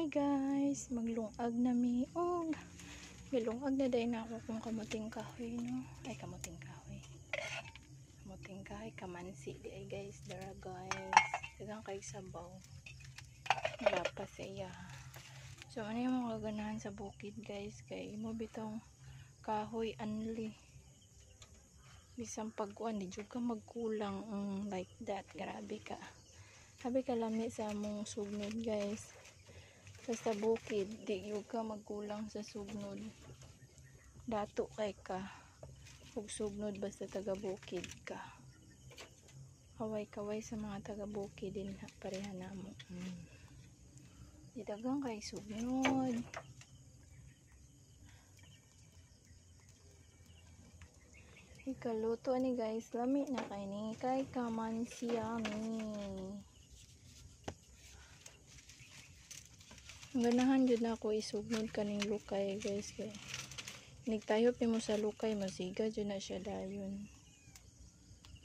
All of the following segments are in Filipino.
Hi guys, maglungag na mi og galungag na day na ako kung kamuting kahoy no. Ay kamuting kahoy. Kamuting kahoy kamansi di ay guys, dara guys. Dagang kay sabaw. Wala pa siya. So ano yung mga ganahan sa bukid guys, kay mo bitong kahoy anli. Bisang pagkuan di jud ka magkulang like that. Grabe ka. Sabi ka lami sa among sugnod guys. Basta bukid, di yung ka magkulang sa sugnod. Dato kay ka. Ug sugnod basta taga bukid ka. Kaway-kaway sa mga taga bukid din pareha namo. Di dagang kay sugnod. Ikaluto ni guys, lami na kay ni kay kamansi yummy. Ganahan jud na ako isugnod kaning lukay guys, kay nigtayo mo sa lukay masiga jud na siya dayon.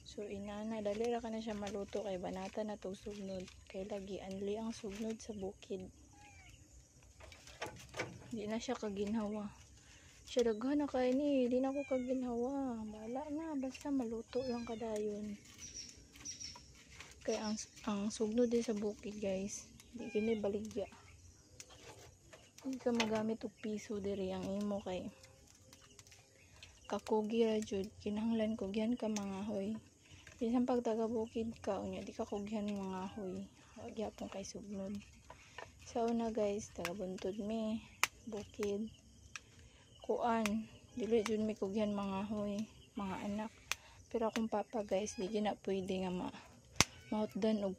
So inana dali ra ka na siya maluto kay banata na tong sugnod, kay lagi anli ang sugnod sa bukid. Di na siya kaginhawa. Siya daghan na kay ni, di na ko kaginhawa. Bala na basta maluto lang kadayon. Kay ang sugnod din sa bukid guys, di kini baligya. Hindi ka magamit og piso diri ang imo kay kakugi ra jud, kinahanglan kugyan ka mga hoy. Bisan pag taga bukid ka unya di ka kugyan mga hoy. Gyapon kay sugnod. Sa una guys, taga buntod mi, bukid. Kuan, dili jud mi kugyan mga hoy, mga anak. Pero akong papa guys, di gyud na pwede nga mahutdan og